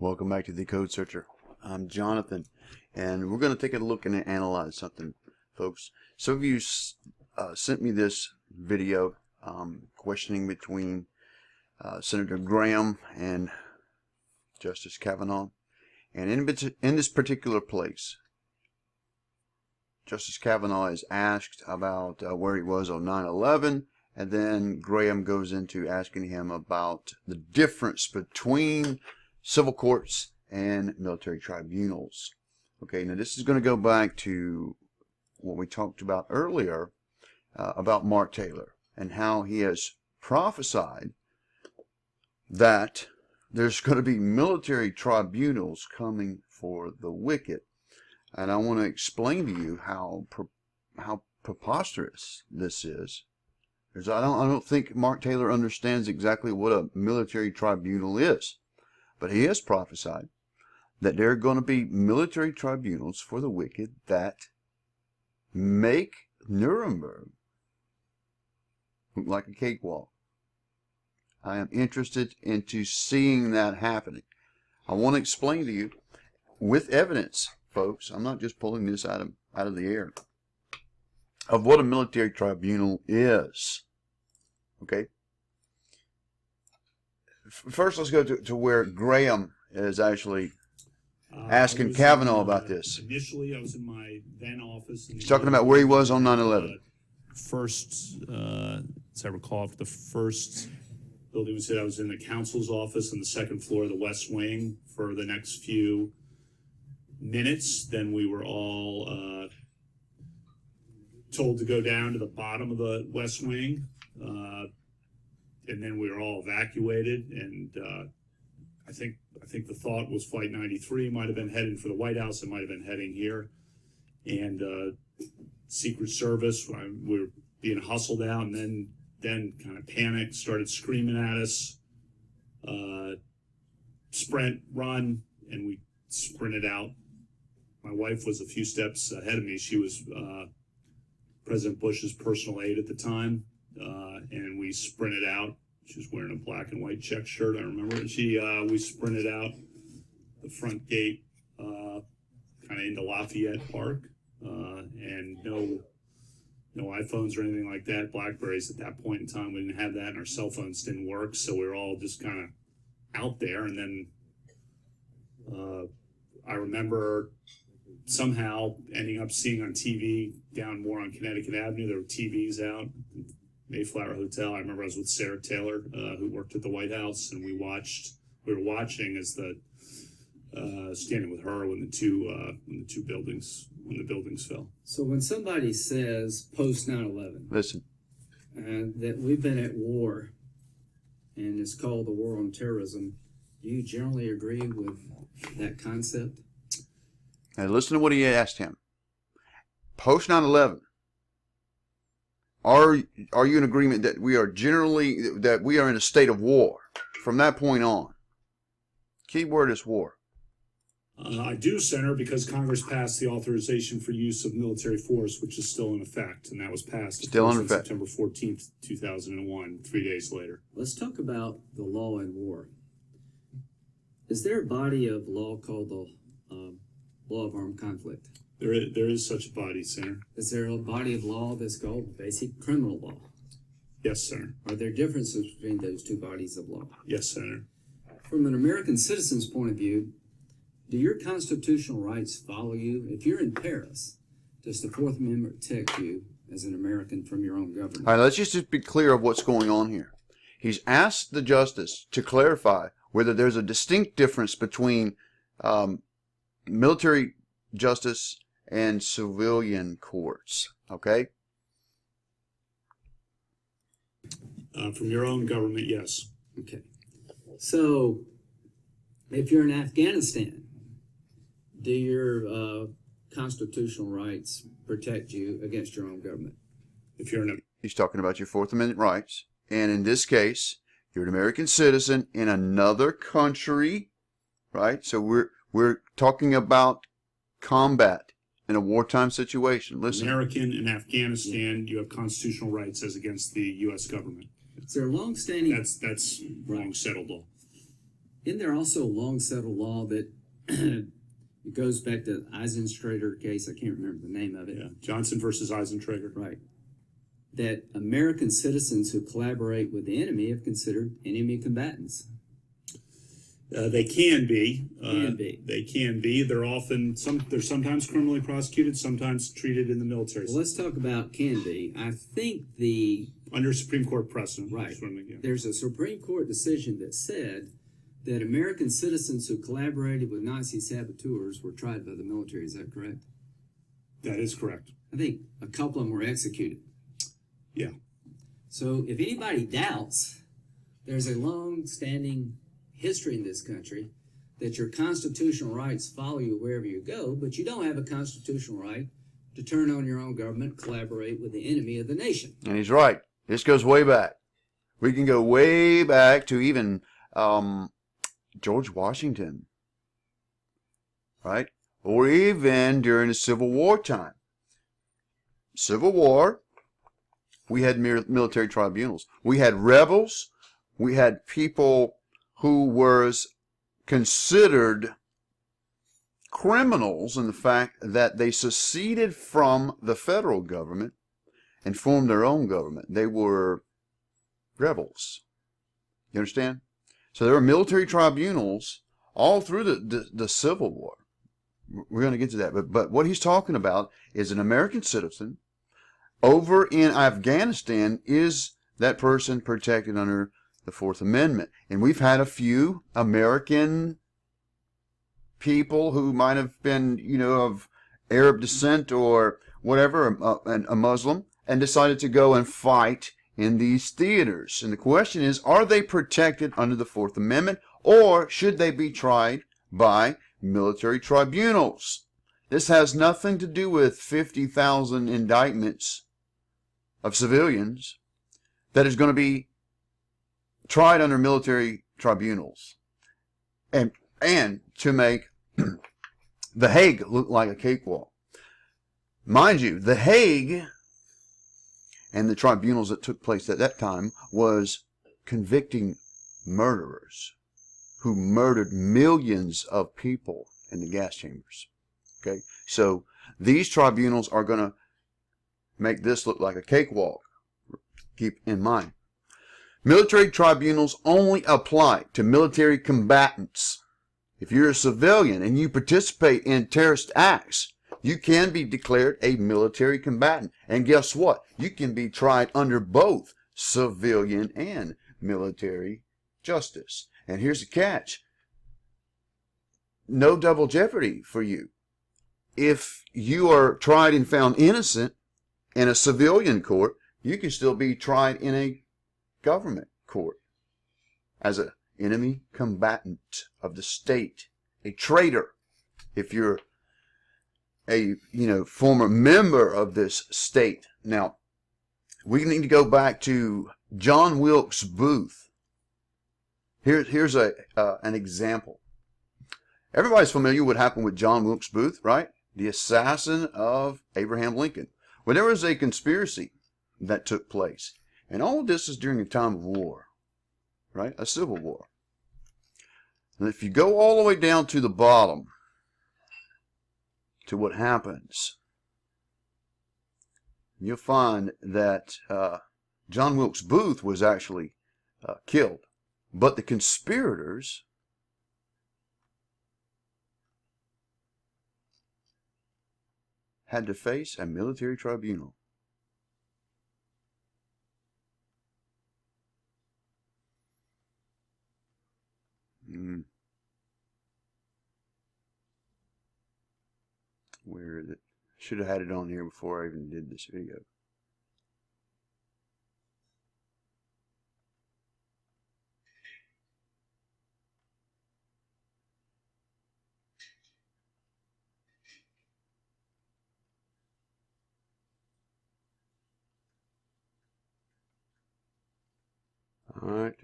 Welcome back to TheCodeSearcher. I'm Jonathan, and we're going to take a look and analyze something, folks. Some of you sent me this video questioning between Senator Graham and Justice Kavanaugh. And in this particular place, Justice Kavanaugh is asked about where he was on 9/11, and then Graham goes into asking him about the difference between civil courts and military tribunals. Okay, now this is going to go back to what we talked about earlier about Mark Taylor and how he has prophesied that there's going to be military tribunals coming for the wicked. And I want to explain to you how preposterous this is. Because I don't think Mark Taylor understands exactly what a military tribunal is. But he has prophesied that there are going to be military tribunals for the wicked that make Nuremberg look like a cakewalk. I am interested into seeing that happening. I want to explain to you with evidence, folks. I'm not just pulling this out of the air, of what a military tribunal is. Okay? First, let's go to where Graham is actually asking Kavanaugh about this. Initially, I was in my then office. He's talking about where he was on 9/11. First, as I recall, the first building was I was in the counsel's office on the second floor of the West Wing for the next few minutes. Then we were all told to go down to the bottom of the West Wing. And then we were all evacuated, and I think the thought was Flight 93 might have been heading for the White House. It might have been heading here, and Secret Service. We were being hustled out, and then kind of panicked, started screaming at us, sprint, run, and we sprinted out. My wife was a few steps ahead of me. She was President Bush's personal aide at the time. And we sprinted out. She was wearing a black and white check shirt, I remember. And we sprinted out the front gate, kind of into Lafayette Park, and no iPhones or anything like that. Blackberries at that point in time, we didn't have that, and our cell phones didn't work, so we were all just kind of out there. And then I remember somehow ending up seeing on TV down more on Connecticut Avenue, there were TVs out. Mayflower Hotel. I remember I was with Sarah Taylor, who worked at the White House, and we were watching as standing with her when the buildings fell. So when somebody says post 9/11, Listen, that we've been at war, and it's called the war on terrorism, do you generally agree with that concept? now listen to what he asked him. Post 9/11. Are you in agreement that we are in a state of war from that point on? Key word is war. I do, Senator, because Congress passed the authorization for use of military force, which is still in effect, and that was passed on September 14th, 2001, 3 days later. Let's talk about the law in war. Is there a body of law called the law of armed conflict? There is such a body, Senator. Is there a body of law that's called basic criminal law? Yes, Senator. Are there differences between those two bodies of law? Yes, Senator. From an American citizen's point of view, do your constitutional rights follow you? If you're in Paris, does the Fourth Amendment protect you as an American from your own government? All right, let's just be clear of what's going on here. He's asked the justice to clarify whether there's a distinct difference between military justice and civilian courts. Okay? From your own government, yes. Okay. So, if you're in Afghanistan, do your constitutional rights protect you against your own government? If you're He's talking about your Fourth Amendment rights. And in this case, you're an American citizen in another country, right? So we're talking about combat in a wartime situation. Listen. American in Afghanistan, you have constitutional rights as against the U.S. government. Is there a long-standing... That's wrong settled law. Isn't there also a long settled law that it goes back to Eisenstrater case? I can't remember the name of it. Yeah, Johnson versus Eisentrager. Right. That American citizens who collaborate with the enemy have considered enemy combatants. They can be. Can be. They can be. They're sometimes criminally prosecuted, sometimes treated in the military. Well, let's talk about can be. I think under Supreme Court precedent. Right. There's a Supreme Court decision that said that American citizens who collaborated with Nazi saboteurs were tried by the military. Is that correct? That is correct. I think a couple of them were executed. Yeah. So if anybody doubts, there's a long-standing history in this country that your constitutional rights follow you wherever you go, but you don't have a constitutional right to turn on your own government, collaborate with the enemy of the nation. And he's right. This goes way back. We can go way back to even George Washington, right? Or even during the Civil War time. Civil War, we had military tribunals. We had rebels. We had people who were considered criminals in the fact that they seceded from the federal government and formed their own government. They were rebels. You understand? So there were military tribunals all through the Civil War. We're going to get to that. But what he's talking about is an American citizen over in Afghanistan. Is that person protected under the Fourth Amendment? And we've had a few American people who might have been, of Arab descent or whatever, a Muslim, and decided to go and fight in these theaters. And the question is, are they protected under the Fourth Amendment, or should they be tried by military tribunals? This has nothing to do with 50,000 indictments of civilians that is going to be tried under military tribunals, and to make The Hague look like a cakewalk. Mind you, The Hague and the tribunals that took place at that time was convicting murderers who murdered millions of people in the gas chambers. Okay, so these tribunals are going to make this look like a cakewalk. Keep in mind, military tribunals only apply to military combatants. If you're a civilian and you participate in terrorist acts, you can be declared a military combatant. And guess what? You can be tried under both civilian and military justice. And here's the catch. No double jeopardy for you. If you are tried and found innocent in a civilian court, you can still be tried in a government court as an enemy combatant of the state, a traitor. If you're a former member of this state. Now, we need to go back to John Wilkes Booth. Here's an example. Everybody's familiar with what happened with John Wilkes Booth, right? The assassin of Abraham Lincoln. Well, there was a conspiracy that took place. And all of this is during a time of war, right? A civil war. And if you go all the way down to the bottom, to what happens, you'll find that John Wilkes Booth was actually killed. But the conspirators had to face a military tribunal. Where is it? Should have had it on here before I even did this video. All right.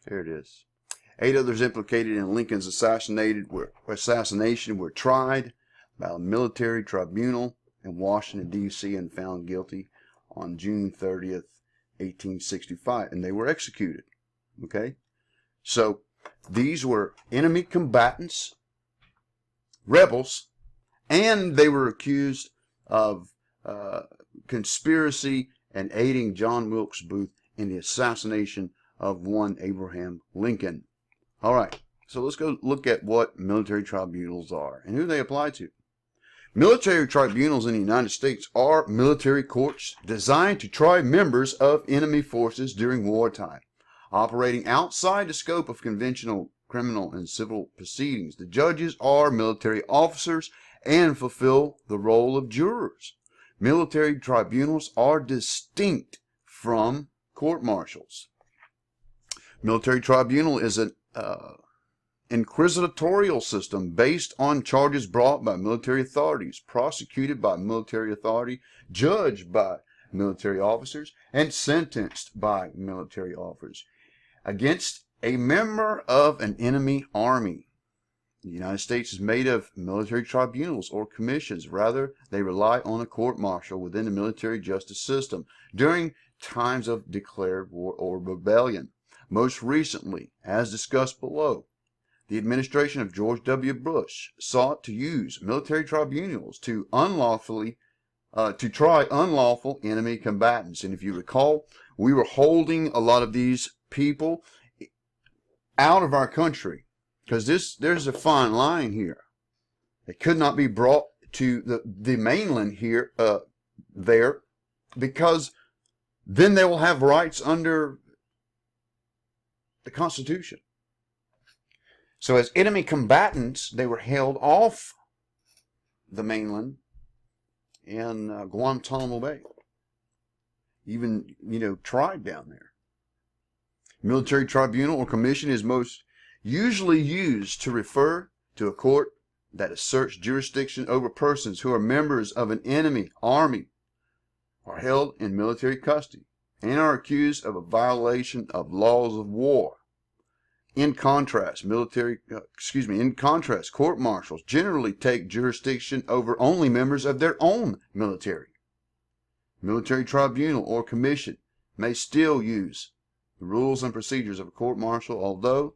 There it is. 8 others implicated in Lincoln's assassination were tried by a military tribunal in Washington, D.C. and found guilty on June 30th, 1865, and they were executed. Okay? So these were enemy combatants, rebels, and they were accused of conspiracy and aiding John Wilkes Booth in the assassination of one Abraham Lincoln. All right, so let's go look at what military tribunals are and who they apply to. Military tribunals in the United States are military courts designed to try members of enemy forces during wartime. Operating outside the scope of conventional criminal and civil proceedings, the judges are military officers and fulfill the role of jurors. Military tribunals are distinct from court-martials. Military tribunal is an inquisitorial system based on charges brought by military authorities, prosecuted by military authority, judged by military officers, and sentenced by military officers against a member of an enemy army. The United States is made of military tribunals or commissions. Rather, they rely on a court-martial within the military justice system during times of declared war or rebellion. Most recently, as discussed below, the administration of George W. Bush sought to use military tribunals to try unlawful enemy combatants. And if you recall, we were holding a lot of these people out of our country because there's a fine line here. They could not be brought to the mainland here, there, because then they will have rights under the Constitution. So as enemy combatants, they were held off the mainland in Guantanamo Bay. Even, tried down there. Military tribunal or commission is most usually used to refer to a court that asserts jurisdiction over persons who are members of an enemy army, are held in military custody, and are accused of a violation of laws of war. In contrast, court-martials generally take jurisdiction over only members of their own military. Military tribunal or commission may still use the rules and procedures of a court-martial, although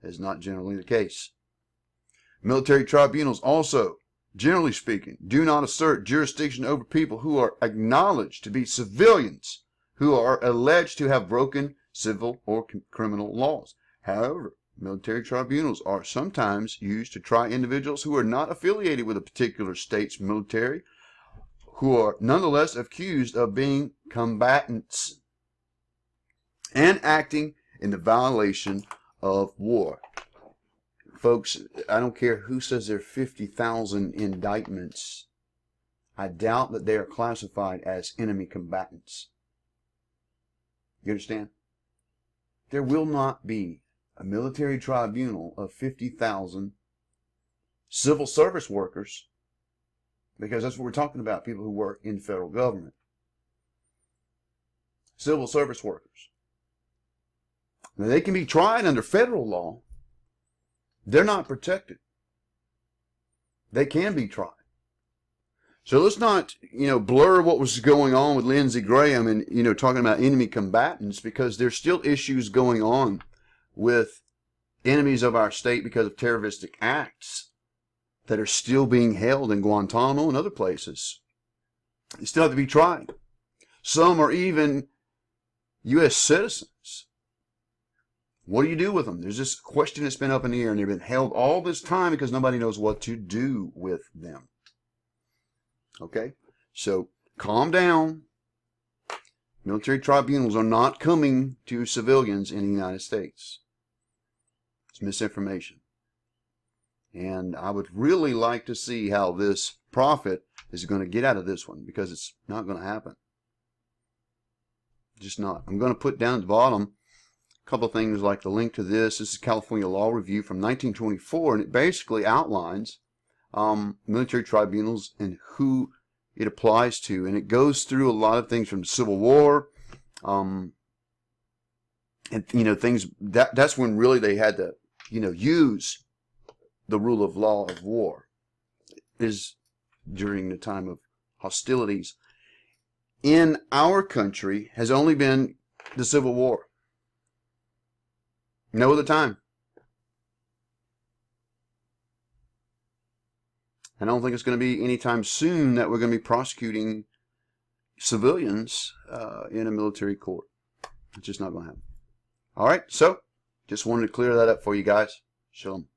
that is not generally the case. Military tribunals also, generally speaking, do not assert jurisdiction over people who are acknowledged to be civilians who are alleged to have broken civil or criminal laws. However, military tribunals are sometimes used to try individuals who are not affiliated with a particular state's military, who are nonetheless accused of being combatants and acting in the violation of war. Folks, I don't care who says there are 50,000 indictments. I doubt that they are classified as enemy combatants. You understand? There will not be a military tribunal of 50,000 civil service workers, because that's what we're talking about, people who work in federal government. Civil service workers. Now, they can be tried under federal law. They're not protected. They can be tried. So let's not, blur what was going on with Lindsey Graham and, talking about enemy combatants, because there's still issues going on with enemies of our state because of terroristic acts that are still being held in Guantanamo and other places. They still have to be tried. Some are even U.S. citizens. What do you do with them? There's this question that's been up in the air, and they've been held all this time because nobody knows what to do with them. Okay? So, calm down. Military tribunals are not coming to civilians in the United States. It's misinformation. And I would really like to see how this prophet is going to get out of this one, because it's not going to happen. Just not. I'm going to put down at the bottom a couple of things like the link to this. This is California Law Review from 1924, and it basically outlines military tribunals and who it applies to, and it goes through a lot of things from the Civil War, and things that's when really they had to use the rule of law of war, is during the time of hostilities in our country has only been the Civil War. No other time. I don't think it's going to be anytime soon that we're going to be prosecuting civilians in a military court. It's just not going to happen. All right, so just wanted to clear that up for you guys. Shalom.